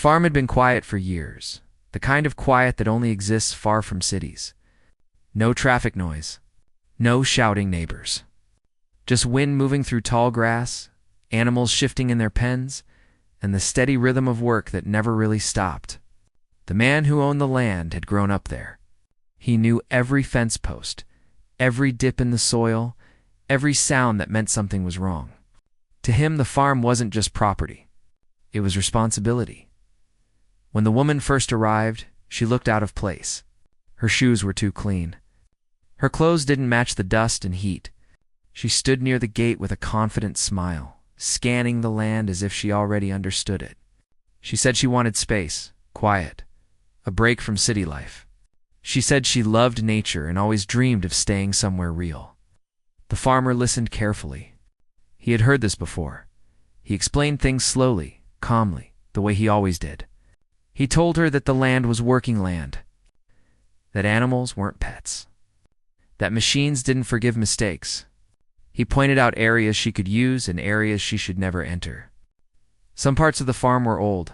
farm had been quiet for years, the kind of quiet that only exists far from cities. No traffic noise, no shouting neighbors. Just wind moving through tall grass, animals shifting in their pens, and the steady rhythm of work that never really stopped. The man who owned the land had grown up there. He knew every fence post, every dip in the soil, every sound that meant something was wrong. To him, the farm wasn't just property. It was responsibility. When the woman first arrived, she looked out of place. Her shoes were too clean. Her clothes didn't match the dust and heat. She stood near the gate with a confident smile, scanning the land as if she already understood it. She said she wanted space, quiet, a break from city life. She said she loved nature and always dreamed of staying somewhere real. The farmer listened carefully. He had heard this before. He explained things slowly, calmly, the way he always did. He told her that the land was working land, that animals weren't pets, that machines didn't forgive mistakes. He pointed out areas she could use and areas she should never enter. Some parts of the farm were old.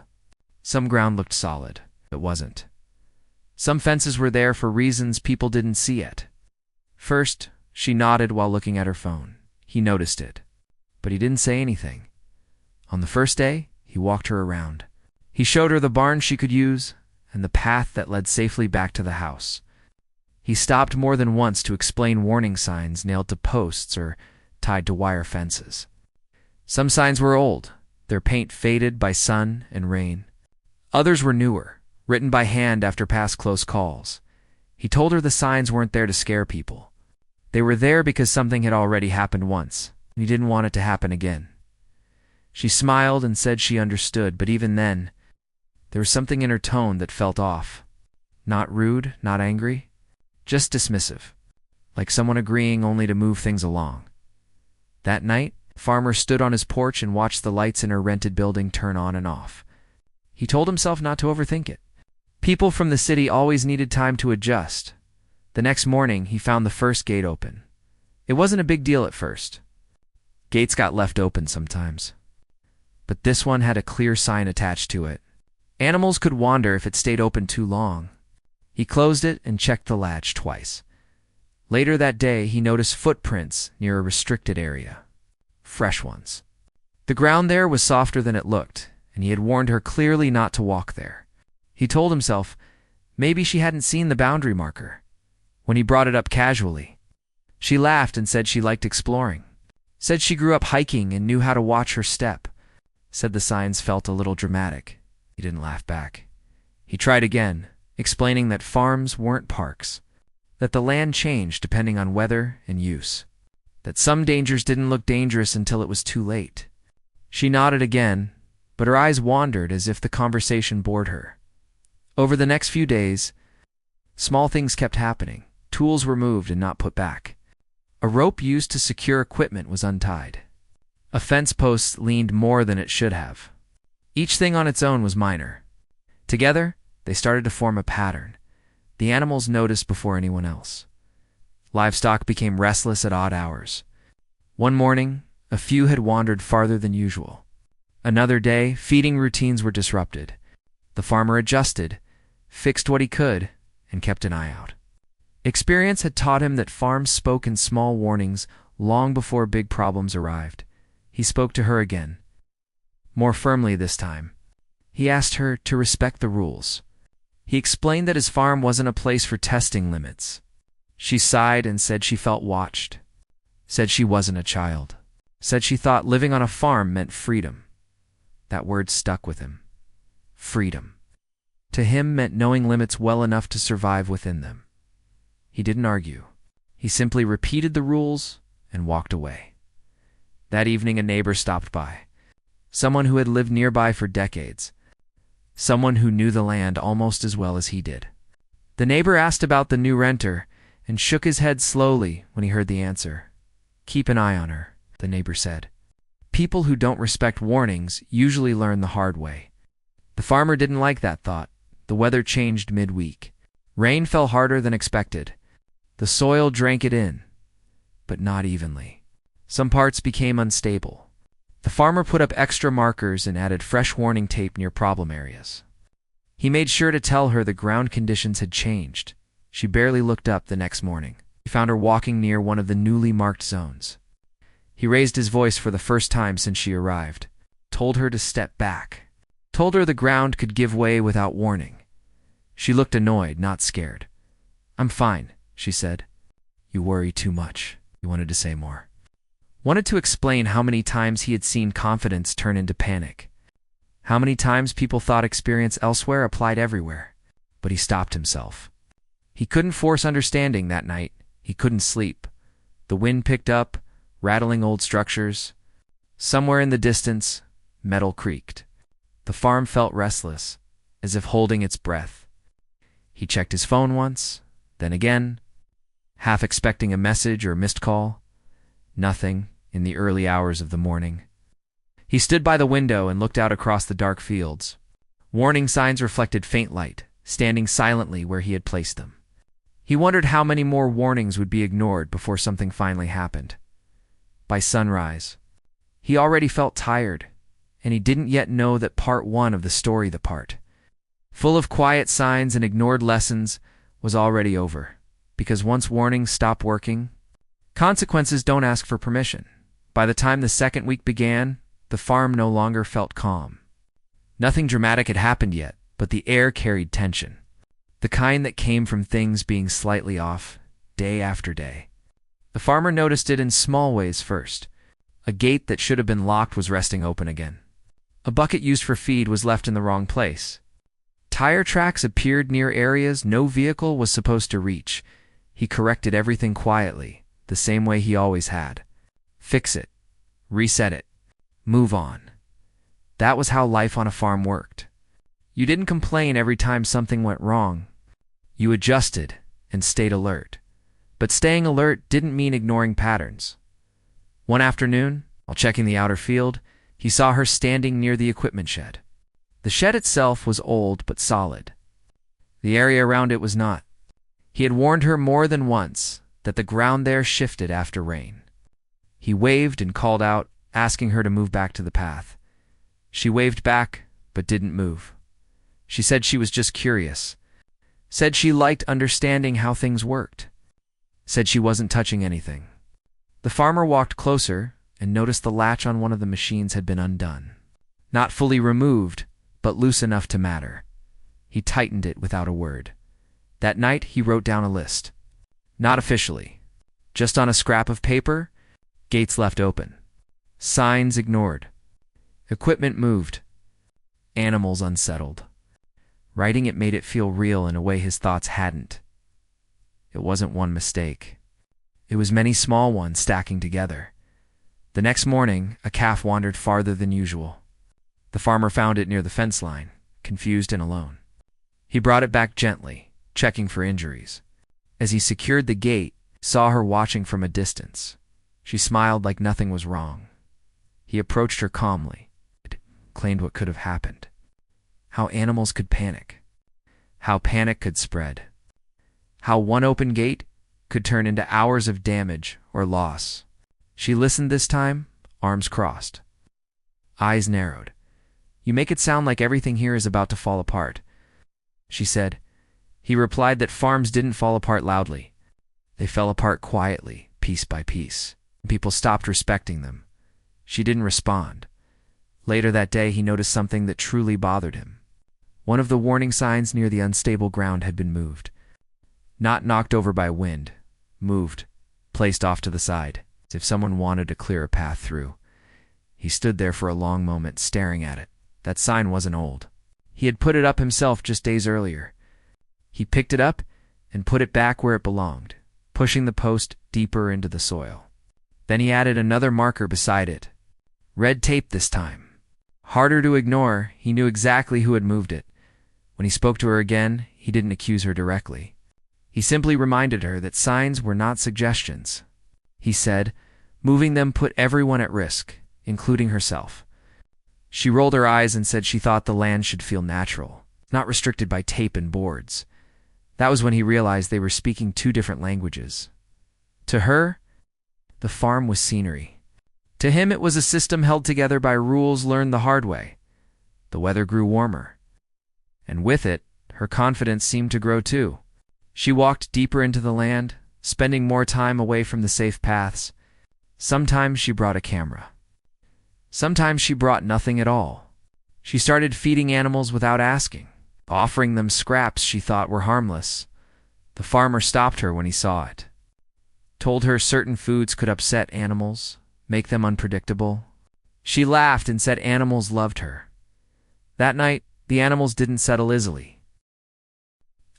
Some ground looked solid. It wasn't. Some fences were there for reasons people didn't see yet. First, she nodded while looking at her phone. He noticed it, but he didn't say anything. On the first day, he walked her around. He showed her the barn she could use and the path that led safely back to the house. He stopped more than once to explain warning signs nailed to posts or tied to wire fences. Some signs were old, their paint faded by sun and rain. Others were newer, written by hand after past close calls. He told her the signs weren't there to scare people. They were there because something had already happened once, and he didn't want it to happen again. She smiled and said she understood, but even then, there was something in her tone that felt off. Not rude, not angry, just dismissive, like someone agreeing only to move things along. That night, the farmer stood on his porch and watched the lights in her rented building turn on and off. He told himself not to overthink it. People from the city always needed time to adjust. The next morning, he found the first gate open. It wasn't a big deal at first. Gates got left open sometimes. But this one had a clear sign attached to it. Animals could wander if it stayed open too long. He closed it and checked the latch twice. Later that day, he noticed footprints near a restricted area. Fresh ones. The ground there was softer than it looked, and he had warned her clearly not to walk there. He told himself maybe she hadn't seen the boundary marker. When he brought it up casually, she laughed and said she liked exploring. Said she grew up hiking and knew how to watch her step. Said the signs felt a little dramatic. He didn't laugh back. He tried again, explaining that farms weren't parks, that the land changed depending on weather and use, that some dangers didn't look dangerous until it was too late. She nodded again, but her eyes wandered as if the conversation bored her. Over the next few days, small things kept happening. Tools were moved and not put back. A rope used to secure equipment was untied. A fence post leaned more than it should have. Each thing on its own was minor. Together, they started to form a pattern. The animals noticed before anyone else. Livestock became restless at odd hours. One morning, a few had wandered farther than usual. Another day, feeding routines were disrupted. The farmer adjusted, fixed what he could, and kept an eye out. Experience had taught him that farms spoke in small warnings long before big problems arrived. He spoke to her again, more firmly this time. He asked her to respect the rules. He explained that his farm wasn't a place for testing limits. She sighed and said she felt watched. Said she wasn't a child. Said she thought living on a farm meant freedom. That word stuck with him. Freedom. To him meant knowing limits well enough to survive within them. He didn't argue. He simply repeated the rules and walked away. That evening, a neighbor stopped by. Someone who had lived nearby for decades. Someone who knew the land almost as well as he did. The neighbor asked about the new renter and shook his head slowly when he heard the answer. "Keep an eye on her," the neighbor said. People who don't respect warnings usually learn the hard way. The farmer didn't like that thought. The weather changed midweek. Rain fell harder than expected. The soil drank it in, but not evenly. Some parts became unstable. The farmer put up extra markers and added fresh warning tape near problem areas. He made sure to tell her the ground conditions had changed. She barely looked up the next morning. He found her walking near one of the newly marked zones. He raised his voice for the first time since she arrived, told her to step back, told her the ground could give way without warning. She looked annoyed, not scared. "I'm fine," she said. "You worry too much." He wanted to say more. Wanted to explain how many times he had seen confidence turn into panic. How many times people thought experience elsewhere applied everywhere. But he stopped himself. He couldn't force understanding that night. He couldn't sleep. The wind picked up, rattling old structures. Somewhere in the distance, metal creaked. The farm felt restless, as if holding its breath. He checked his phone once, then again, half expecting a message or missed call. Nothing in the early hours of the morning. He stood by the window and looked out across the dark fields. Warning signs reflected faint light, standing silently where he had placed them. He wondered how many more warnings would be ignored before something finally happened. By sunrise, he already felt tired, and he didn't yet know that part one of the story, the part full of quiet signs and ignored lessons, was already over. Because once warnings stop working, consequences don't ask for permission. By the time the second week began, the farm no longer felt calm. Nothing dramatic had happened yet, but the air carried tension. The kind that came from things being slightly off, day after day. The farmer noticed it in small ways first. A gate that should have been locked was resting open again. A bucket used for feed was left in the wrong place. Tire tracks appeared near areas no vehicle was supposed to reach. He corrected everything quietly, the same way he always had. Fix it. Reset it. Move on. That was how life on a farm worked. You didn't complain every time something went wrong. You adjusted and stayed alert. But staying alert didn't mean ignoring patterns. One afternoon, while checking the outer field, he saw her standing near the equipment shed. The shed itself was old but solid. The area around it was not. He had warned her more than once that the ground there shifted after rain. He waved and called out, asking her to move back to the path. She waved back, but didn't move. She said she was just curious. Said she liked understanding how things worked. Said she wasn't touching anything. The farmer walked closer and noticed the latch on one of the machines had been undone. Not fully removed, but loose enough to matter. He tightened it without a word. That night, he wrote down a list. Not officially. Just on a scrap of paper, gates left open. Signs ignored. Equipment moved. Animals unsettled. Writing it made it feel real in a way his thoughts hadn't. It wasn't one mistake. It was many small ones stacking together. The next morning, a calf wandered farther than usual. The farmer found it near the fence line, confused and alone. He brought it back gently, checking for injuries. As he secured the gate, saw her watching from a distance. She smiled like nothing was wrong. He approached her calmly, claimed what could have happened. How animals could panic. How panic could spread. How one open gate could turn into hours of damage or loss. She listened this time, arms crossed. Eyes narrowed. "You make it sound like everything here is about to fall apart," she said. He replied that farms didn't fall apart loudly. They fell apart quietly, piece by piece. People stopped respecting them. She didn't respond. Later that day, he noticed something that truly bothered him. One of the warning signs near the unstable ground had been moved. Not knocked over by wind. Moved. Placed off to the side, as if someone wanted to clear a path through. He stood there for a long moment, staring at it. That sign wasn't old. He had put it up himself just days earlier. He picked it up and put it back where it belonged, pushing the post deeper into the soil. Then he added another marker beside it. Red tape this time. Harder to ignore, he knew exactly who had moved it. When he spoke to her again, he didn't accuse her directly. He simply reminded her that signs were not suggestions. He said, moving them put everyone at risk, including herself. She rolled her eyes and said she thought the land should feel natural, not restricted by tape and boards. That was when he realized they were speaking two different languages. To her, the farm was scenery. To him, it was a system held together by rules learned the hard way. The weather grew warmer, and with it, her confidence seemed to grow too. She walked deeper into the land, spending more time away from the safe paths. Sometimes she brought a camera. Sometimes she brought nothing at all. She started feeding animals without asking, offering them scraps she thought were harmless. The farmer stopped her when he saw it, told her certain foods could upset animals, make them unpredictable. She laughed and said animals loved her. That night, the animals didn't settle easily.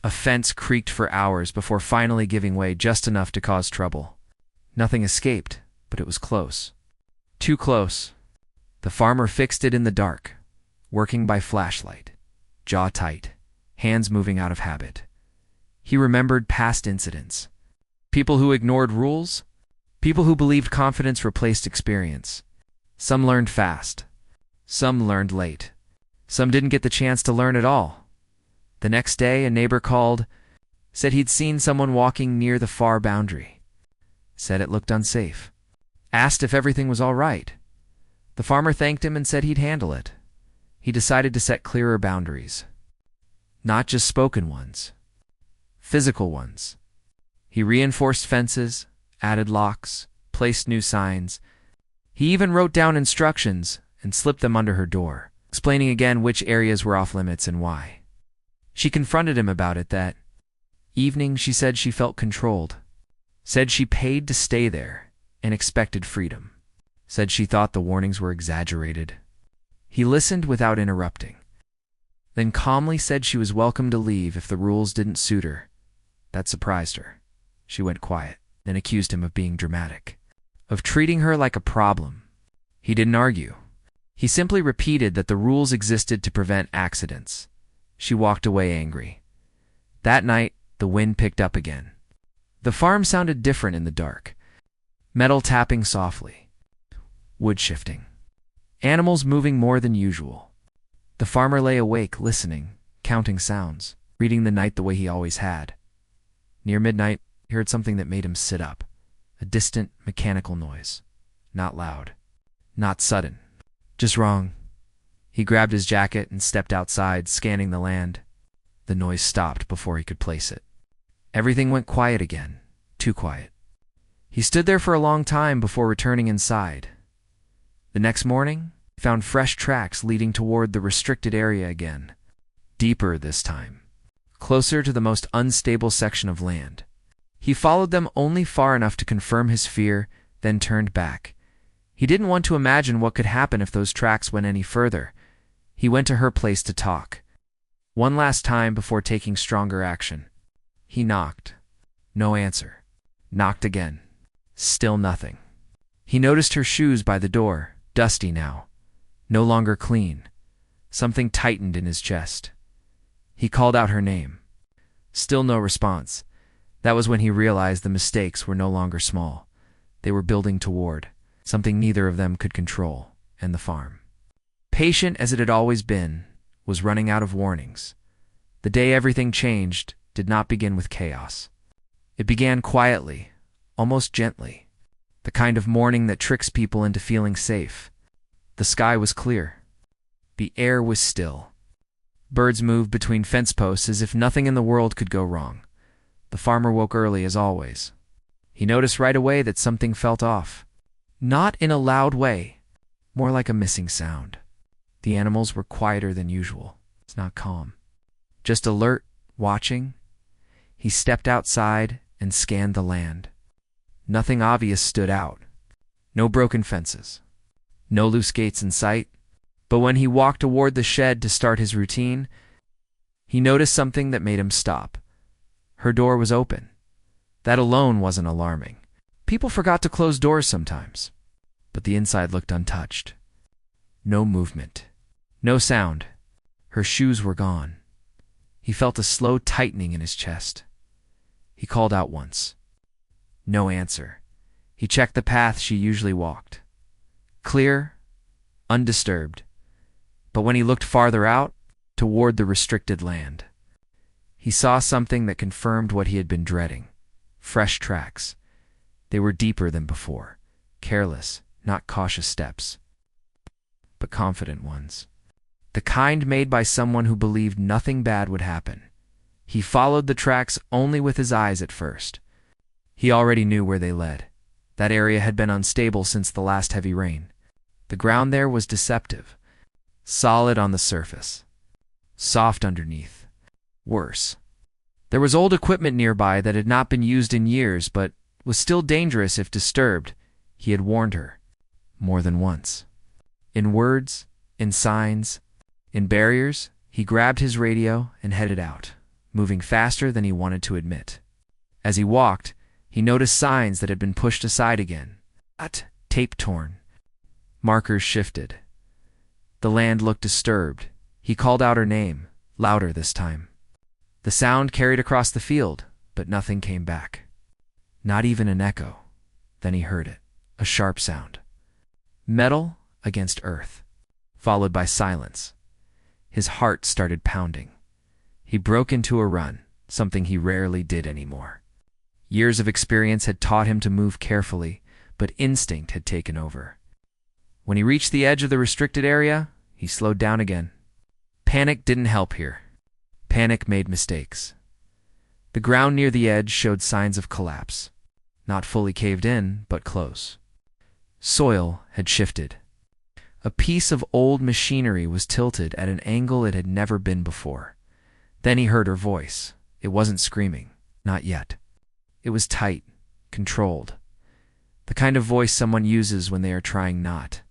A fence creaked for hours before finally giving way just enough to cause trouble. Nothing escaped, but it was close. Too close. The farmer fixed it in the dark, working by flashlight, jaw tight, hands moving out of habit. He remembered past incidents. People who ignored rules, people who believed confidence replaced experience. Some learned fast. Some learned late. Some didn't get the chance to learn at all. The next day, a neighbor called, said he'd seen someone walking near the far boundary. Said it looked unsafe. Asked if everything was all right. The farmer thanked him and said he'd handle it. He decided to set clearer boundaries. Not just spoken ones. Physical ones. He reinforced fences, added locks, placed new signs. He even wrote down instructions and slipped them under her door, explaining again which areas were off limits and why. She confronted him about it that evening. She said she felt controlled, said she paid to stay there and expected freedom, said she thought the warnings were exaggerated. He listened without interrupting, then calmly said she was welcome to leave if the rules didn't suit her. That surprised her. She went quiet, then accused him of being dramatic, of treating her like a problem. He didn't argue. He simply repeated that the rules existed to prevent accidents. She walked away angry. That night, the wind picked up again. The farm sounded different in the dark. Metal tapping softly. Wood shifting. Animals moving more than usual. The farmer lay awake, listening, counting sounds, reading the night the way he always had. Near midnight, he heard something that made him sit up. A distant, mechanical noise. Not loud. Not sudden. Just wrong. He grabbed his jacket and stepped outside, scanning the land. The noise stopped before he could place it. Everything went quiet again. Too quiet. He stood there for a long time before returning inside. The next morning, he found fresh tracks leading toward the restricted area again. Deeper this time. Closer to the most unstable section of land. He followed them only far enough to confirm his fear, then turned back. He didn't want to imagine what could happen if those tracks went any further. He went to her place to talk. One last time before taking stronger action. He knocked. No answer. Knocked again. Still nothing. He noticed her shoes by the door, dusty now. No longer clean. Something tightened in his chest. He called out her name. Still no response. That was when he realized the mistakes were no longer small. They were building toward something neither of them could control, and the farm, patient as it had always been, was running out of warnings. The day everything changed did not begin with chaos. It began quietly, almost gently, the kind of morning that tricks people into feeling safe. The sky was clear. The air was still. Birds moved between fence posts as if nothing in the world could go wrong. The farmer woke early as always. He noticed right away that something felt off. Not in a loud way, more like a missing sound. The animals were quieter than usual. It's not calm. Just alert, watching. He stepped outside and scanned the land. Nothing obvious stood out. No broken fences. No loose gates in sight. But when he walked toward the shed to start his routine, he noticed something that made him stop. Her door was open. That alone wasn't alarming. People forgot to close doors sometimes. But the inside looked untouched. No movement. No sound. Her shoes were gone. He felt a slow tightening in his chest. He called out once. No answer. He checked the path she usually walked. Clear, undisturbed. But when he looked farther out, toward the restricted land, he saw something that confirmed what he had been dreading. Fresh tracks. They were deeper than before. Careless, not cautious steps, but confident ones. The kind made by someone who believed nothing bad would happen. He followed the tracks only with his eyes at first. He already knew where they led. That area had been unstable since the last heavy rain. The ground there was deceptive. Solid on the surface, soft underneath. Worse, there was old equipment nearby that had not been used in years but was still dangerous if disturbed. He had warned her more than once. In words, in signs, in barriers, he grabbed his radio and headed out, moving faster than he wanted to admit. As he walked, he noticed signs that had been pushed aside again. Tape torn. Markers shifted. The land looked disturbed. He called out her name, louder this time. The sound carried across the field, but nothing came back. Not even an echo. Then he heard it, a sharp sound. Metal against earth, followed by silence. His heart started pounding. He broke into a run, something he rarely did anymore. Years of experience had taught him to move carefully, but instinct had taken over. When he reached the edge of the restricted area, he slowed down again. Panic didn't help here. Panic made mistakes. The ground near the edge showed signs of collapse. Not fully caved in, but close. Soil had shifted. A piece of old machinery was tilted at an angle it had never been before. Then he heard her voice. It wasn't screaming. Not yet. It was tight, controlled. The kind of voice someone uses when they are trying not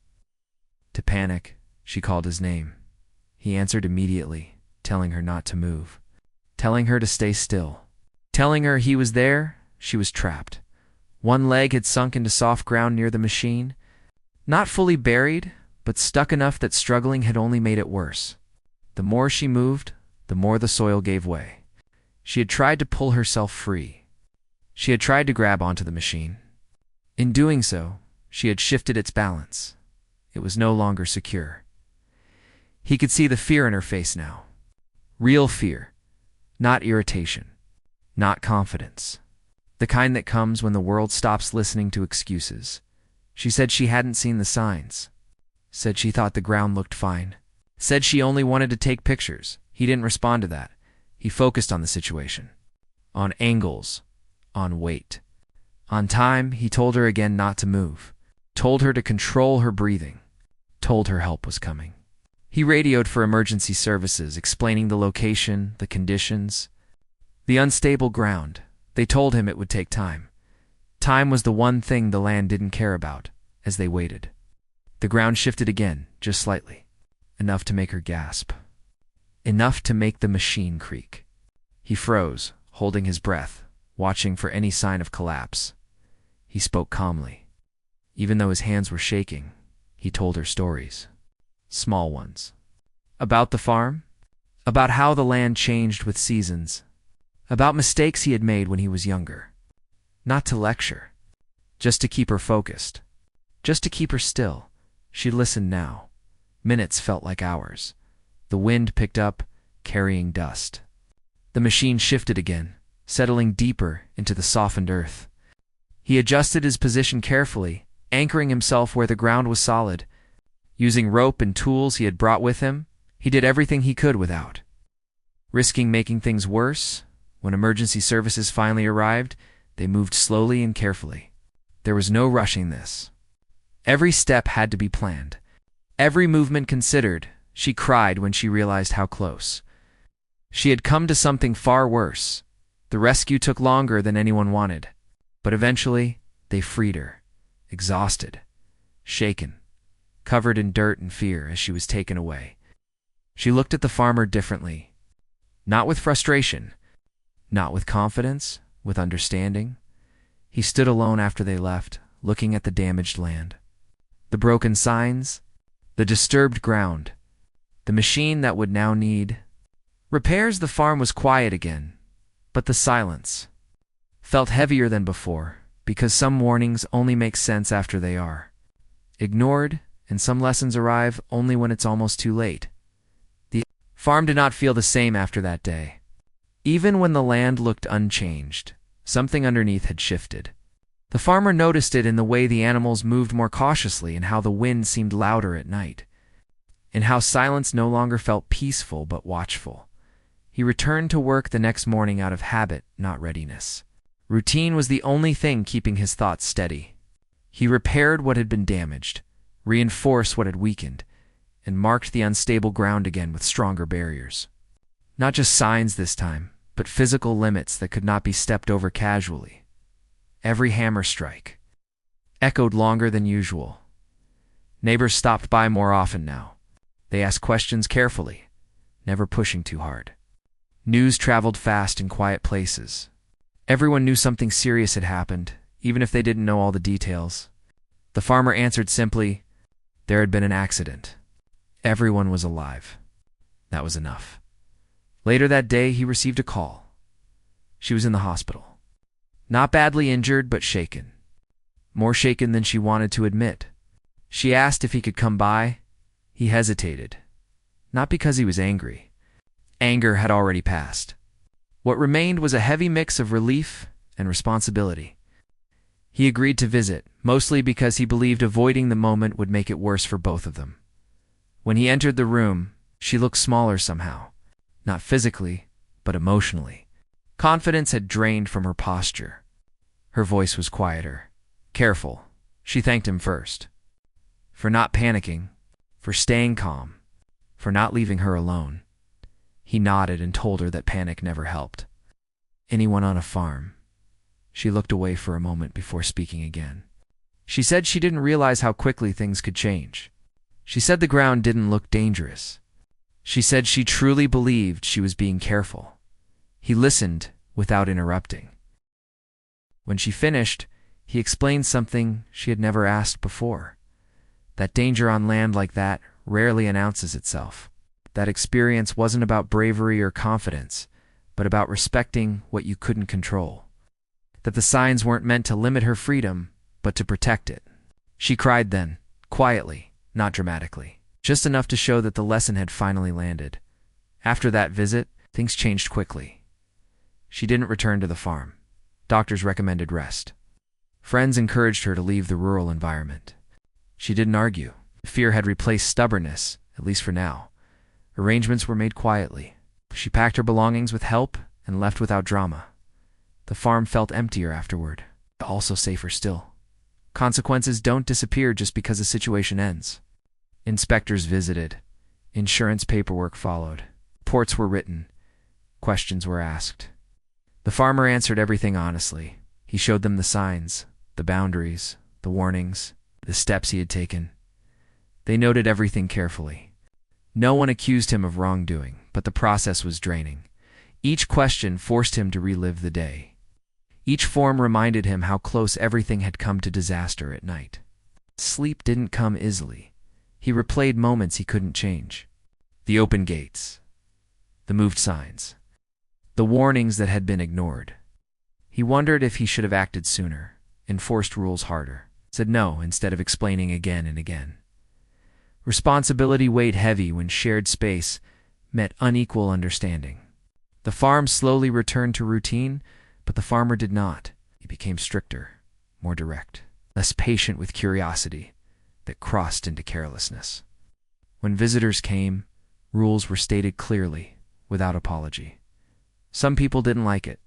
to panic. She called his name. He answered immediately, telling her not to move, telling her to stay still, telling her he was there. She was trapped. One leg had sunk into soft ground near the machine, not fully buried, but stuck enough that struggling had only made it worse. The more she moved, the more the soil gave way. She had tried to pull herself free. She had tried to grab onto the machine. In doing so, she had shifted its balance. It was no longer secure. He could see the fear in her face now. Real fear, not irritation, not confidence. The kind that comes when the world stops listening to excuses. She said she hadn't seen the signs. Said she thought the ground looked fine. Said she only wanted to take pictures. He didn't respond to that. He focused on the situation. On angles. On weight. On time, he told her again not to move. Told her to control her breathing. Told her help was coming. He radioed for emergency services, explaining the location, the conditions, the unstable ground. They told him it would take time. Time was the one thing the land didn't care about, as they waited. The ground shifted again, just slightly. Enough to make her gasp. Enough to make the machine creak. He froze, holding his breath, watching for any sign of collapse. He spoke calmly. Even though his hands were shaking, he told her stories. Small ones. About the farm. About how the land changed with seasons. About mistakes he had made when he was younger. Not to lecture. Just to keep her focused. Just to keep her still. She listened now. Minutes felt like hours. The wind picked up, carrying dust. The machine shifted again, settling deeper into the softened earth. He adjusted his position carefully, anchoring himself where the ground was solid. Using rope and tools he had brought with him, he did everything he could without. Risking making things worse, when emergency services finally arrived, they moved slowly and carefully. There was no rushing this. Every step had to be planned. Every movement considered. She cried when she realized how close. She had come to something far worse. The rescue took longer than anyone wanted. But eventually, they freed her, exhausted, shaken, covered in dirt and fear as she was taken away. She looked at the farmer differently. Not with frustration, not with confidence, with understanding. He stood alone after they left, looking at the damaged land. The broken signs, the disturbed ground, the machine that would now need repairs. The farm was quiet again, but the silence felt heavier than before, because some warnings only make sense after they are ignored, and some lessons arrive only when it's almost too late. The farm did not feel the same after that day. Even when the land looked unchanged, something underneath had shifted. The farmer noticed it in the way the animals moved more cautiously and how the wind seemed louder at night, and how silence no longer felt peaceful but watchful. He returned to work the next morning out of habit, not readiness. Routine was the only thing keeping his thoughts steady. He repaired what had been damaged, reinforced what had weakened, and marked the unstable ground again with stronger barriers. Not just signs this time, but physical limits that could not be stepped over casually. Every hammer strike echoed longer than usual. Neighbors stopped by more often now. They asked questions carefully, never pushing too hard. News traveled fast in quiet places. Everyone knew something serious had happened, even if they didn't know all the details. The farmer answered simply, there had been an accident. Everyone was alive. That was enough. Later that day, he received a call. She was in the hospital. Not badly injured, but shaken. More shaken than she wanted to admit. She asked if he could come by. He hesitated. Not because he was angry. Anger had already passed. What remained was a heavy mix of relief and responsibility. He agreed to visit, mostly because he believed avoiding the moment would make it worse for both of them. When he entered the room, she looked smaller somehow. Not physically, but emotionally. Confidence had drained from her posture. Her voice was quieter. Careful. She thanked him first. For not panicking, for staying calm, for not leaving her alone. He nodded and told her that panic never helped. Anyone on a farm? She looked away for a moment before speaking again. She said she didn't realize how quickly things could change. She said the ground didn't look dangerous. She said she truly believed she was being careful. He listened without interrupting. When she finished, he explained something she had never asked before. That danger on land like that rarely announces itself. That experience wasn't about bravery or confidence, but about respecting what you couldn't control. That the signs weren't meant to limit her freedom, but to protect it. She cried then, quietly, not dramatically, just enough to show that the lesson had finally landed. After that visit, things changed quickly. She didn't return to the farm. Doctors recommended rest. Friends encouraged her to leave the rural environment. She didn't argue. Fear had replaced stubbornness, at least for now. Arrangements were made quietly. She packed her belongings with help and left without drama. The farm felt emptier afterward, but also safer still. Consequences don't disappear just because a situation ends. Inspectors visited. Insurance paperwork followed. Reports were written. Questions were asked. The farmer answered everything honestly. He showed them the signs, the boundaries, the warnings, the steps he had taken. They noted everything carefully. No one accused him of wrongdoing, but the process was draining. Each question forced him to relive the day. Each form reminded him how close everything had come to disaster at night. Sleep didn't come easily. He replayed moments he couldn't change. The open gates. The moved signs. The warnings that had been ignored. He wondered if he should have acted sooner, enforced rules harder, said no instead of explaining again and again. Responsibility weighed heavy when shared space met unequal understanding. The farm slowly returned to routine, but the farmer did not. He became stricter, more direct, less patient with curiosity that crossed into carelessness. When visitors came, rules were stated clearly, without apology. Some people didn't like it.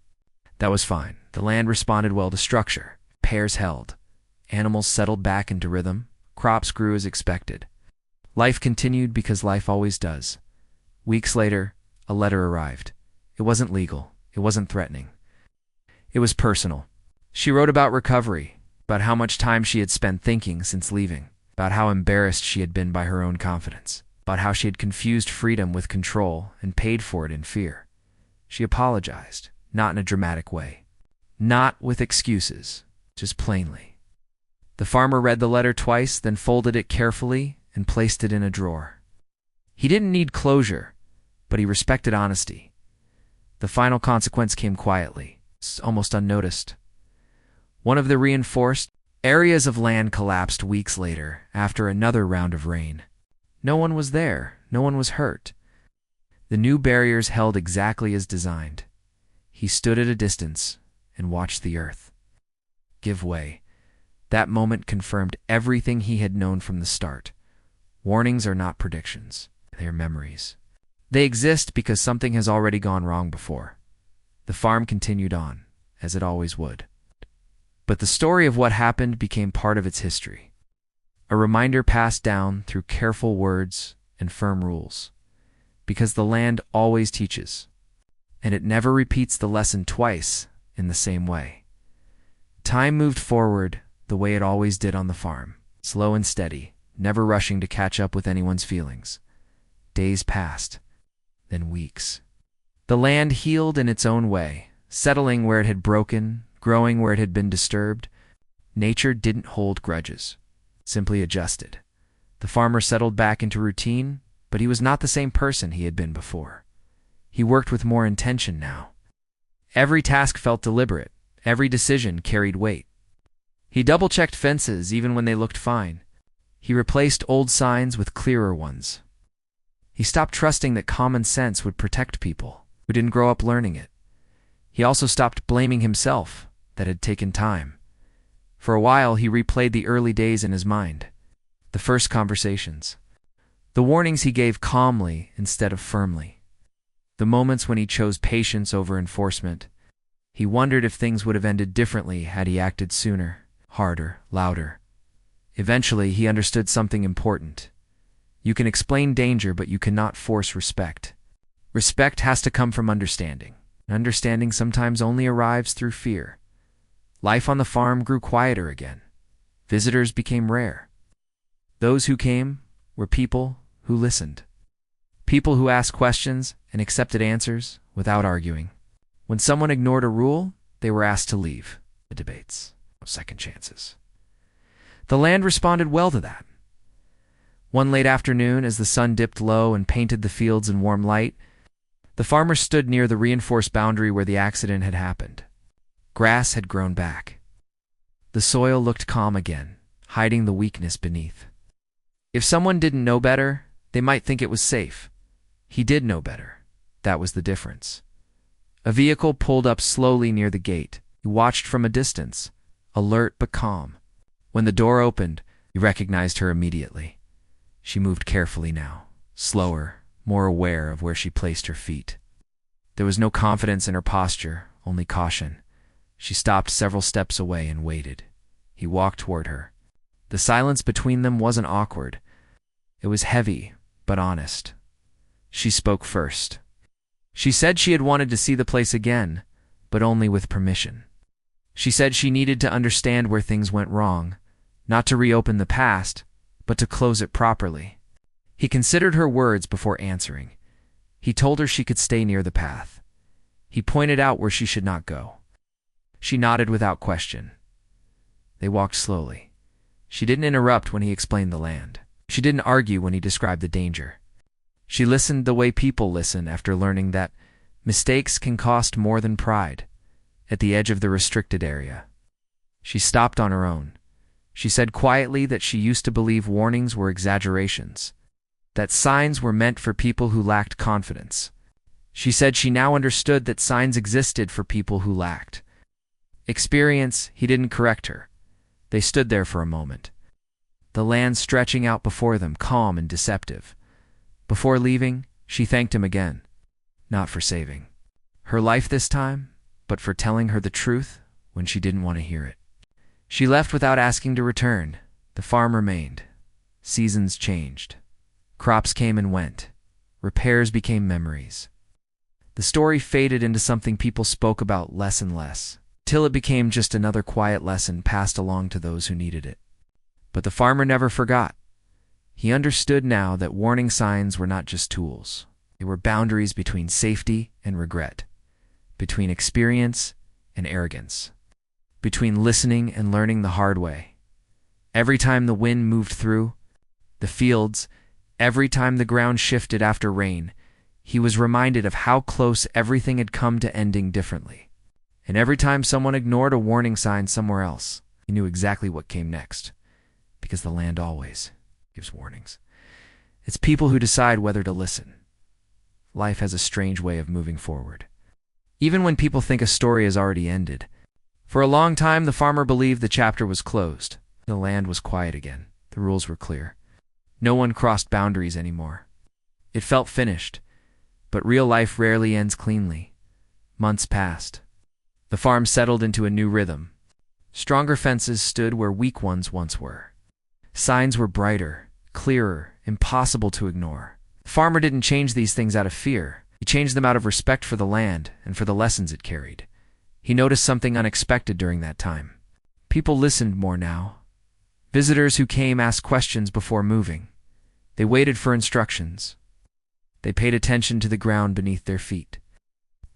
That was fine. The land responded well to structure. Pairs held. Animals settled back into rhythm. Crops grew as expected. Life continued because life always does. Weeks later, a letter arrived. It wasn't legal. It wasn't threatening. It was personal. She wrote about recovery, about how much time she had spent thinking since leaving, about how embarrassed she had been by her own confidence, about how she had confused freedom with control and paid for it in fear. She apologized, not in a dramatic way, not with excuses, just plainly. The farmer read the letter twice, then folded it carefully and placed it in a drawer. He didn't need closure, but he respected honesty. The final consequence came quietly, almost unnoticed. One of the reinforced areas of land collapsed weeks later after another round of rain. No one was there. No one was hurt. The new barriers held exactly as designed. He stood at a distance and watched the earth. give way. That moment confirmed everything he had known from the start. Warnings are not predictions. They are memories. They exist because something has already gone wrong before. The farm continued on, as it always would. But the story of what happened became part of its history. A reminder passed down through careful words and firm rules. Because the land always teaches, and it never repeats the lesson twice in the same way. Time moved forward the way it always did on the farm, slow and steady, never rushing to catch up with anyone's feelings. Days passed, then weeks. The land healed in its own way, settling where it had broken, growing where it had been disturbed. Nature didn't hold grudges, simply adjusted. The farmer settled back into routine, but he was not the same person he had been before. He worked with more intention now. Every task felt deliberate. Every decision carried weight. He double-checked fences even when they looked fine. He replaced old signs with clearer ones. He stopped trusting that common sense would protect people who didn't grow up learning it. He also stopped blaming himself that had taken time. For a while, he replayed the early days in his mind, the first conversations, the warnings he gave calmly instead of firmly, the moments when he chose patience over enforcement. He wondered if things would have ended differently had he acted sooner, harder, louder. Eventually, he understood something important. You can explain danger, but you cannot force respect. Respect has to come from understanding. Understanding sometimes only arrives through fear. Life on the farm grew quieter again. Visitors became rare. Those who came were people who listened. People who asked questions and accepted answers without arguing. When someone ignored a rule, they were asked to leave. The debates, no second chances. The land responded well to that. One late afternoon, as the sun dipped low and painted the fields in warm light, the farmer stood near the reinforced boundary where the accident had happened. Grass had grown back. The soil looked calm again, hiding the weakness beneath. If someone didn't know better, they might think it was safe. He did know better. That was the difference. A vehicle pulled up slowly near the gate. He watched from a distance, alert but calm. When the door opened, he recognized her immediately. She moved carefully now, slower, more aware of where she placed her feet. There was no confidence in her posture, only caution. She stopped several steps away and waited. He walked toward her. The silence between them wasn't awkward. It was heavy, but honest. She spoke first. She said she had wanted to see the place again, but only with permission. She said she needed to understand where things went wrong, not to reopen the past, but to close it properly. He considered her words before answering. He told her she could stay near the path. He pointed out where she should not go. She nodded without question. They walked slowly. She didn't interrupt when he explained the land. She didn't argue when he described the danger. She listened the way people listen after learning that mistakes can cost more than pride. At the edge of the restricted area, she stopped on her own. She said quietly that she used to believe warnings were exaggerations, that signs were meant for people who lacked confidence. She said she now understood that signs existed for people who lacked experience. He didn't correct her. They stood there for a moment, the land stretching out before them, calm and deceptive. Before leaving, she thanked him again, not for saving her life this time, but for telling her the truth when she didn't want to hear it. She left without asking to return. The farm remained. Seasons changed. Crops came and went. Repairs became memories. The story faded into something people spoke about less and less, till it became just another quiet lesson passed along to those who needed it. But the farmer never forgot. He understood now that warning signs were not just tools. They were boundaries between safety and regret, between experience and arrogance, between listening and learning the hard way. Every time the wind moved through the fields, every time the ground shifted after rain, he was reminded of how close everything had come to ending differently. And every time someone ignored a warning sign somewhere else, he knew exactly what came next, because the land always gives warnings. It's people who decide whether to listen. Life has a strange way of moving forward. Even when people think a story has already ended, For a long time, the farmer believed the chapter was closed. The land was quiet again. The rules were clear. No one crossed boundaries anymore. It felt finished, but real life rarely ends cleanly. Months passed. The farm settled into a new rhythm. Stronger fences stood where weak ones once were. Signs were brighter, clearer, impossible to ignore. The farmer didn't change these things out of fear. He changed them out of respect for the land and for the lessons it carried. He noticed something unexpected during that time. People listened more now. Visitors who came asked questions before moving. They waited for instructions. They paid attention to the ground beneath their feet.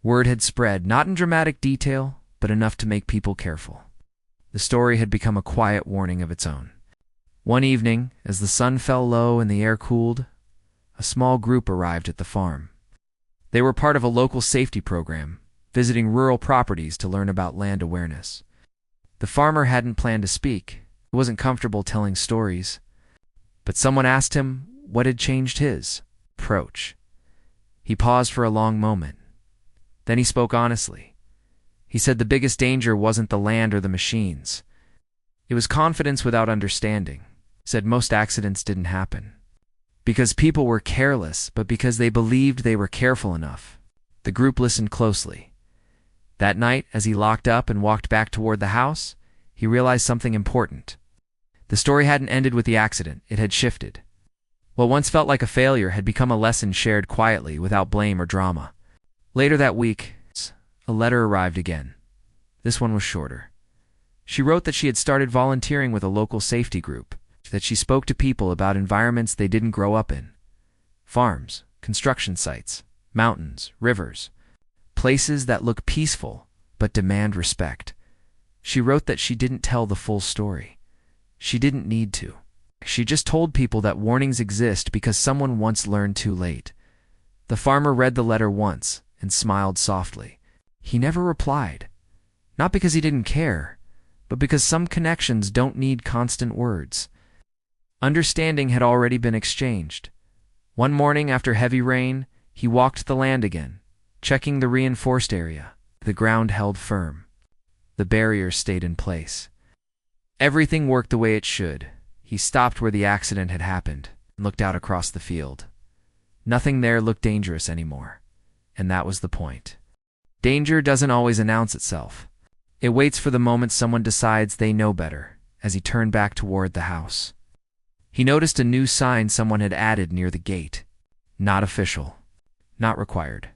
Word had spread, not in dramatic detail, but enough to make people careful. The story had become a quiet warning of its own. One evening, as the sun fell low and the air cooled, a small group arrived at the farm. They were part of a local safety program, visiting rural properties to learn about land awareness. The farmer hadn't planned to speak. He wasn't comfortable telling stories. But someone asked him what had changed his approach. He paused for a long moment. Then he spoke honestly. He said the biggest danger wasn't the land or the machines. It was confidence without understanding. He said most accidents didn't happen because people were careless, but because they believed they were careful enough. The group listened closely. That night, as he locked up and walked back toward the house, he realized something important. The story hadn't ended with the accident. It had shifted. What once felt like a failure had become a lesson shared quietly, without blame or drama. Later that week, a letter arrived again. This one was shorter. She wrote that she had started volunteering with a local safety group, that she spoke to people about environments they didn't grow up in. Farms, construction sites, mountains, rivers, places that look peaceful but demand respect. She wrote that she didn't tell the full story. She didn't need to. She just told people that warnings exist because someone once learned too late. The farmer read the letter once and smiled softly. He never replied. Not because he didn't care, but because some connections don't need constant words. Understanding had already been exchanged. One morning after heavy rain, he walked the land again, checking the reinforced area. The ground held firm. The barriers stayed in place. Everything worked the way it should. He stopped where the accident had happened and looked out across the field. Nothing there looked dangerous anymore, and that was the point. Danger doesn't always announce itself. It waits for the moment someone decides they know better. As he turned back toward the house, he noticed a new sign someone had added near the gate. Not official, not required.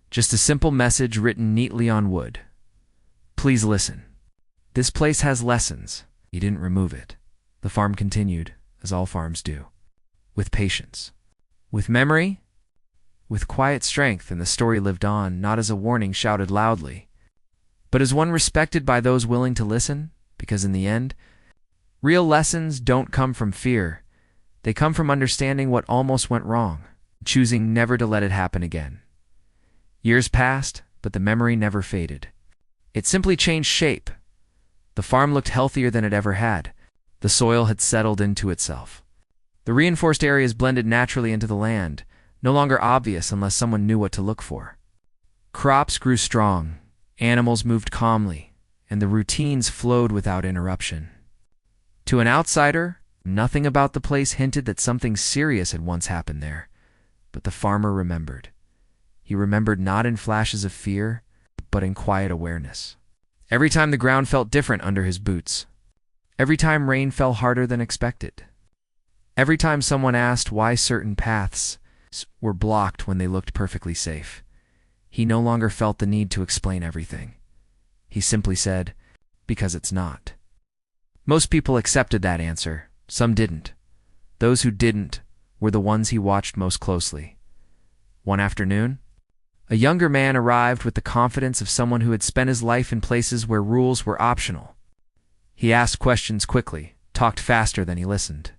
Just a simple message written neatly on wood. Please listen. This place has lessons. He didn't remove it. The farm continued, as all farms do, with patience, with memory, with quiet strength, and the story lived on, not as a warning shouted loudly, but as one respected by those willing to listen, because in the end, real lessons don't come from fear. They come from understanding what almost went wrong, choosing never to let it happen again. Years passed, but the memory never faded. It simply changed shape. The farm looked healthier than it ever had. The soil had settled into itself. The reinforced areas blended naturally into the land, no longer obvious unless someone knew what to look for. Crops grew strong, animals moved calmly, and the routines flowed without interruption. To an outsider, nothing about the place hinted that something serious had once happened there, but the farmer remembered. He remembered not in flashes of fear, but in quiet awareness. Every time the ground felt different under his boots. Every time rain fell harder than expected. Every time someone asked why certain paths were blocked when they looked perfectly safe. He no longer felt the need to explain everything. He simply said, because it's not. Most people accepted that answer. Some didn't. Those who didn't were the ones he watched most closely. One afternoon, a younger man arrived with the confidence of someone who had spent his life in places where rules were optional. He asked questions quickly, talked faster than he listened,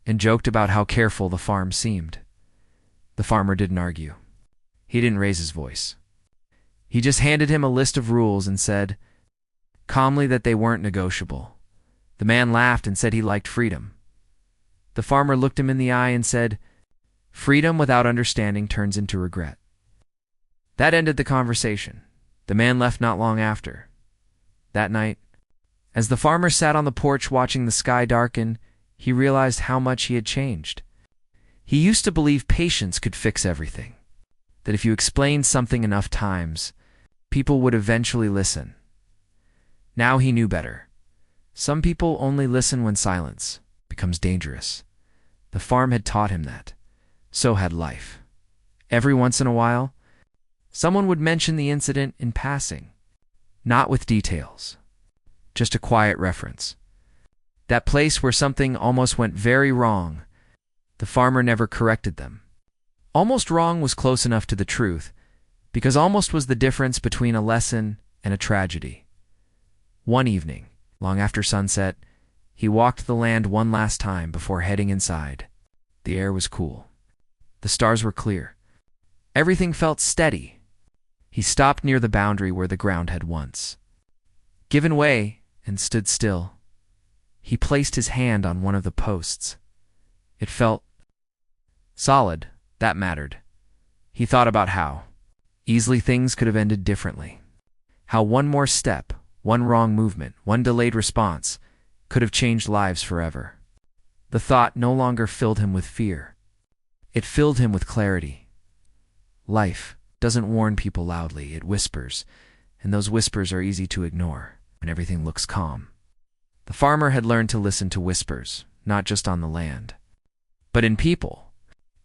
and joked about how careful the farm seemed. The farmer didn't argue. He didn't raise his voice. He just handed him a list of rules and said calmly that they weren't negotiable. The man laughed and said he liked freedom. The farmer looked him in the eye and said, freedom without understanding turns into regret. That ended the conversation. The man left not long after. That night, as the farmer sat on the porch watching the sky darken, he realized how much he had changed. He used to believe patience could fix everything, that if you explained something enough times, people would eventually listen. Now he knew better. Some people only listen when silence becomes dangerous. The farm had taught him that. So had life. Every once in a while, someone would mention the incident in passing, not with details, just a quiet reference. That place where something almost went very wrong, the farmer never corrected them. Almost wrong was close enough to the truth, because almost was the difference between a lesson and a tragedy. One evening, long after sunset, he walked the land one last time before heading inside. The air was cool. The stars were clear. Everything felt steady. He stopped near the boundary where the ground had once given way and stood still. He placed his hand on one of the posts. It felt solid. That mattered. He thought about how easily things could have ended differently. How one more step, one wrong movement, one delayed response could have changed lives forever. The thought no longer filled him with fear. It filled him with clarity. Life doesn't warn people loudly, it whispers, and those whispers are easy to ignore when everything looks calm. The farmer had learned to listen to whispers, not just on the land, but in people,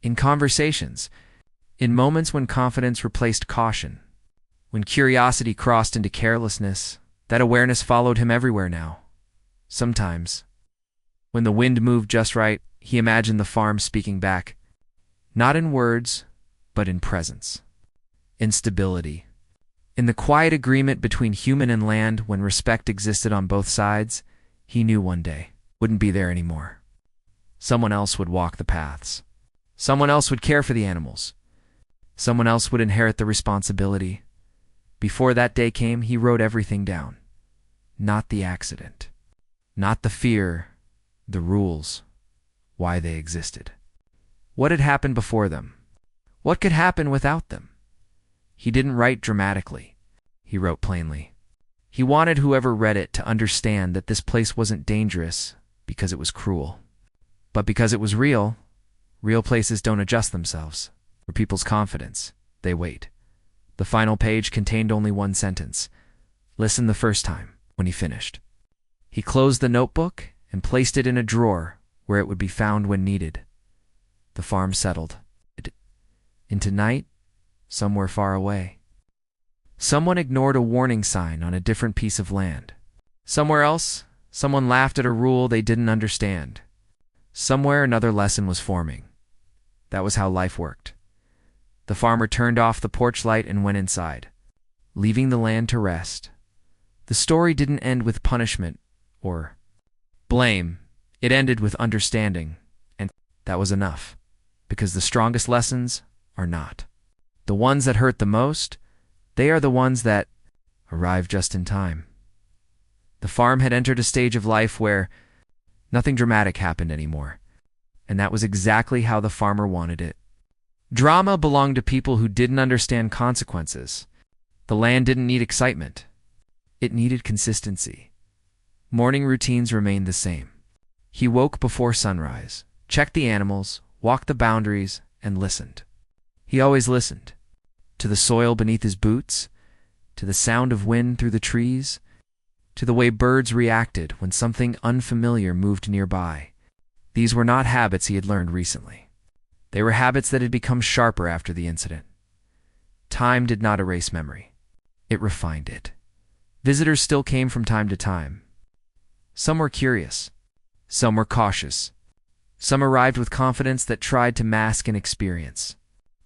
in conversations, in moments when confidence replaced caution, when curiosity crossed into carelessness. That awareness followed him everywhere now. Sometimes, when the wind moved just right, he imagined the farm speaking back, not in words, but in presence, in stability, in the quiet agreement between human and land. When respect existed on both sides, he knew one day wouldn't be there anymore. Someone else would walk the paths. Someone else would care for the animals. Someone else would inherit the responsibility. Before that day came, he wrote everything down. Not the accident, not the fear, the rules, why they existed. What had happened before them? What could happen without them? He didn't write dramatically. He wrote plainly. He wanted whoever read it to understand that this place wasn't dangerous because it was cruel, but because it was real. Real places don't adjust themselves. For people's confidence, they wait. The final page contained only one sentence. Listen the first time, when he finished. He closed the notebook and placed it in a drawer where it would be found when needed. The farm settled into night, somewhere far away. Someone ignored a warning sign on a different piece of land. Somewhere else, someone laughed at a rule they didn't understand. Somewhere another lesson was forming. That was how life worked. The farmer turned off the porch light and went inside, leaving the land to rest. The story didn't end with punishment or blame. It ended with understanding, and that was enough, because the strongest lessons are not the ones that hurt the most. They are the ones that arrive just in time. The farm had entered a stage of life where nothing dramatic happened anymore, and that was exactly how the farmer wanted it. Drama belonged to people who didn't understand consequences. The land didn't need excitement. It needed consistency. Morning routines remained the same. He woke before sunrise, checked the animals, walked the boundaries, and listened. He always listened. To the soil beneath his boots, to the sound of wind through the trees, to the way birds reacted when something unfamiliar moved nearby. These were not habits he had learned recently. They were habits that had become sharper after the incident. Time did not erase memory. It refined it. Visitors still came from time to time. Some were curious. Some were cautious. Some arrived with confidence that tried to mask an experience.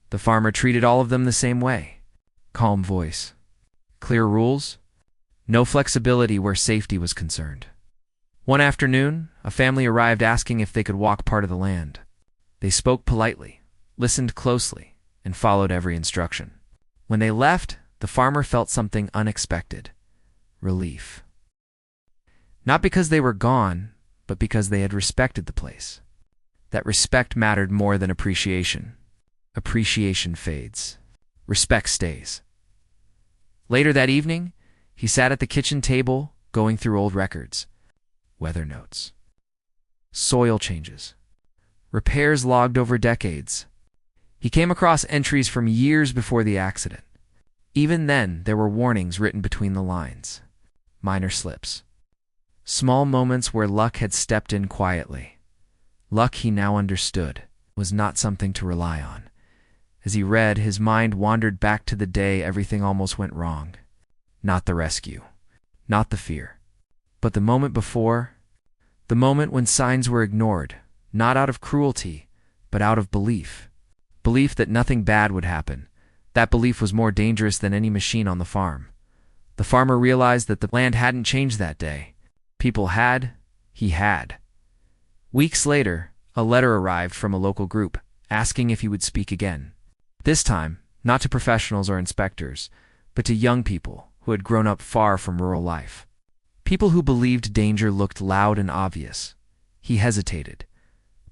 The farmer treated all of them the same way. Calm voice. Clear rules. No flexibility where safety was concerned. One afternoon, a family arrived asking if they could walk part of the land. They spoke politely, listened closely, and followed every instruction. When they left, the farmer felt something unexpected. Relief. Not because they were gone, but because they had respected the place. That respect mattered more than appreciation. Appreciation fades. Respect stays. Later that evening, he sat at the kitchen table going through old records, weather notes, soil changes, repairs logged over decades. He came across entries from years before the accident. Even then, there were warnings written between the lines. Minor slips. Small moments where luck had stepped in quietly. Luck, he now understood, was not something to rely on. As he read, his mind wandered back to the day everything almost went wrong. Not the rescue, not the fear, but the moment before, the moment when signs were ignored, not out of cruelty, but out of belief. Belief that nothing bad would happen. That belief was more dangerous than any machine on the farm. The farmer realized that the land hadn't changed that day. People had, he had. Weeks later, a letter arrived from a local group, asking if he would speak again. This time, not to professionals or inspectors, but to young people who had grown up far from rural life. People who believed danger looked loud and obvious. He hesitated.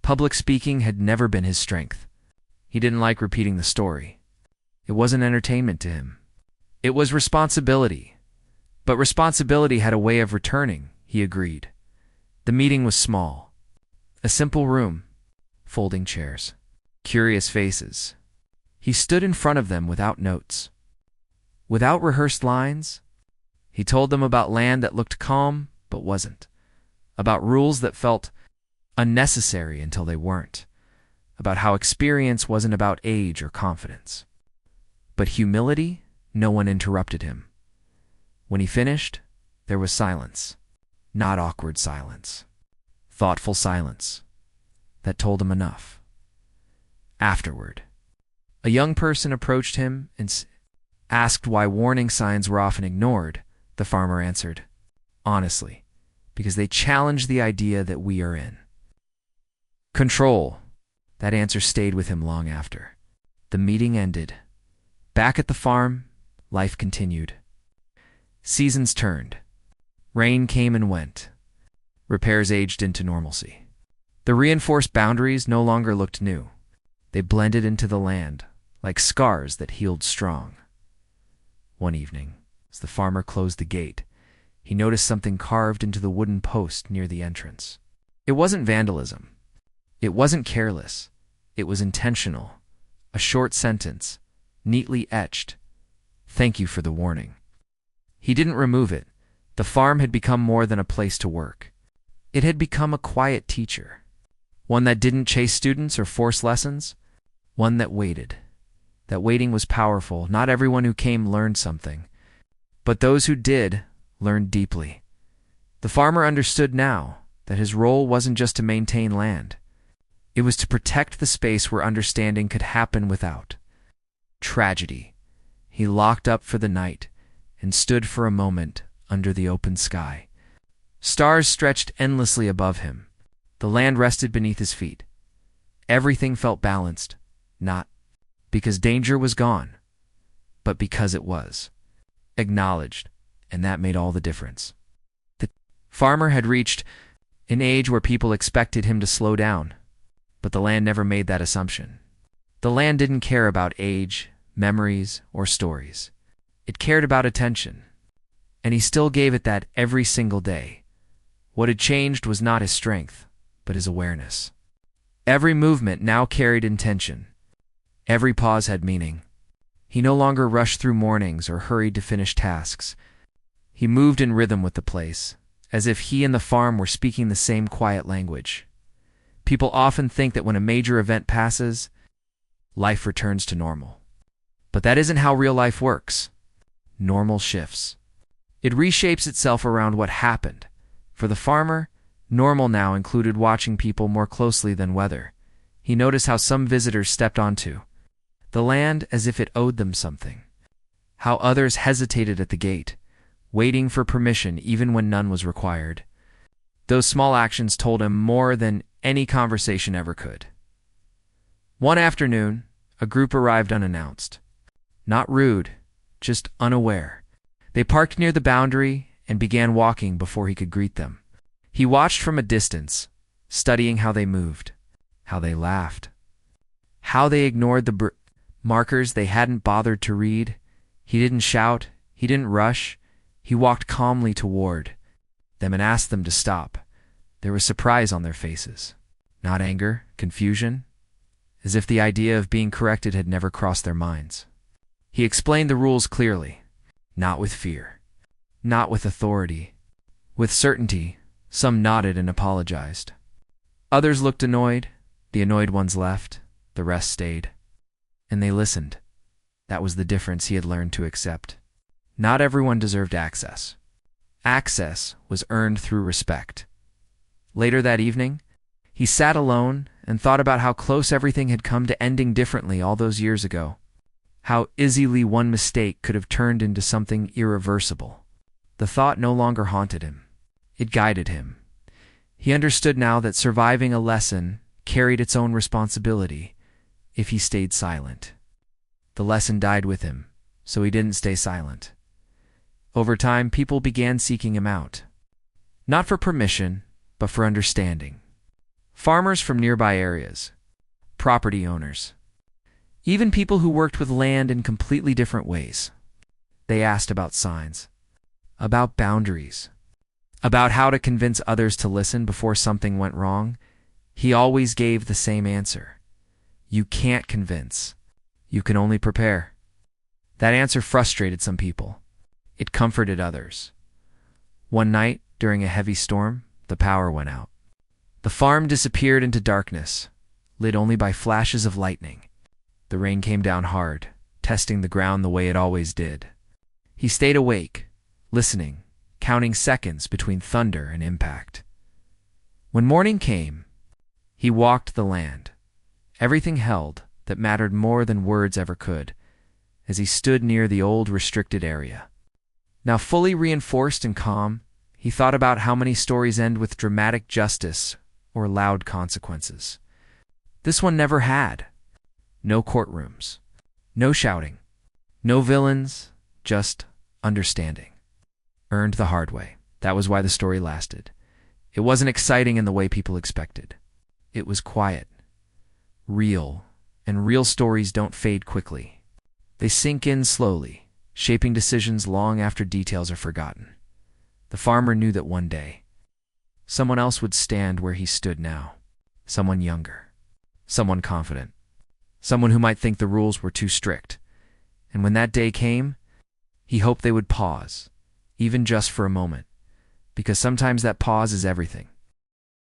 Public speaking had never been his strength. He didn't like repeating the story. It wasn't entertainment to him. It was responsibility. But responsibility had a way of returning, he agreed. The meeting was small. A simple room, folding chairs, curious faces. He stood in front of them without notes. Without rehearsed lines, he told them about land that looked calm but wasn't, about rules that felt unnecessary until they weren't, about how experience wasn't about age or confidence. But humility, no one interrupted him. When he finished, there was silence. Not awkward silence. Thoughtful silence. That told him enough. Afterward, a young person approached him and asked why warning signs were often ignored. The farmer answered, honestly, because they challenge the idea that we are in control. That answer stayed with him long after. The meeting ended. Back at the farm, life continued. Seasons turned. Rain came and went. Repairs aged into normalcy. The reinforced boundaries no longer looked new. They blended into the land, like scars that healed strong. One evening, as the farmer closed the gate, he noticed something carved into the wooden post near the entrance. It wasn't vandalism. It wasn't careless. It was intentional. A short sentence, neatly etched. Thank you for the warning. He didn't remove it. The farm had become more than a place to work. It had become a quiet teacher. One that didn't chase students or force lessons. One that waited. That waiting was powerful. Not everyone who came learned something, but those who did learned deeply. The farmer understood now that his role wasn't just to maintain land. It was to protect the space where understanding could happen without tragedy. He locked up for the night and stood for a moment under the open sky. Stars stretched endlessly above him. The land rested beneath his feet. Everything felt balanced, not because danger was gone, but because it was acknowledged, and that made all the difference. The farmer had reached an age where people expected him to slow down, but the land never made that assumption. The land didn't care about age, memories, or stories. It cared about attention, and he still gave it that every single day. What had changed was not his strength, but his awareness. Every movement now carried intention. Every pause had meaning. He no longer rushed through mornings or hurried to finish tasks. He moved in rhythm with the place, as if he and the farm were speaking the same quiet language. People often think that when a major event passes, life returns to normal. But that isn't how real life works. Normal shifts. It reshapes itself around what happened. For the farmer, normal now included watching people more closely than weather. He noticed how some visitors stepped onto the land as if it owed them something. How others hesitated at the gate, waiting for permission even when none was required. Those small actions told him more than any conversation ever could. One afternoon, a group arrived unannounced. Not rude, just unaware. They parked near the boundary and began walking before he could greet them. He watched from a distance, studying how they moved, how they laughed, how they ignored the markers they hadn't bothered to read. He didn't shout, he didn't rush, he walked calmly toward, them and asked them to stop. There was surprise on their faces. Not anger, confusion, as if the idea of being corrected had never crossed their minds. He explained the rules clearly, not with fear, not with authority, with certainty. Some nodded and apologized. Others looked annoyed. The annoyed ones left. The rest stayed. And they listened. That was the difference he had learned to accept. Not everyone deserved access. Access was earned through respect. Later that evening, he sat alone and thought about how close everything had come to ending differently all those years ago. How easily one mistake could have turned into something irreversible. The thought no longer haunted him. It guided him. He understood now that surviving a lesson carried its own responsibility if he stayed silent. The lesson died with him, so he didn't stay silent. Over time, people began seeking him out. Not for permission, but for understanding. Farmers from nearby areas, property owners, even people who worked with land in completely different ways. They asked about signs, about boundaries, about how to convince others to listen before something went wrong. He always gave the same answer. You can't convince. You can only prepare. That answer frustrated some people. It comforted others. One night, during a heavy storm, the power went out. The farm disappeared into darkness, lit only by flashes of lightning. The rain came down hard, testing the ground the way it always did. He stayed awake, listening, counting seconds between thunder and impact. When morning came, he walked the land. Everything held that mattered more than words ever could, as he stood near the old restricted area. Now fully reinforced and calm, he thought about how many stories end with dramatic justice or loud consequences. This one never had. No courtrooms, no shouting, no villains, just understanding. Earned the hard way. That was why the story lasted. It wasn't exciting in the way people expected. It was quiet, real, and real stories don't fade quickly. They sink in slowly, shaping decisions long after details are forgotten. The farmer knew that one day, someone else would stand where he stood now. Someone younger, someone confident, someone who might think the rules were too strict. And when that day came, he hoped they would pause, even just for a moment, because sometimes that pause is everything.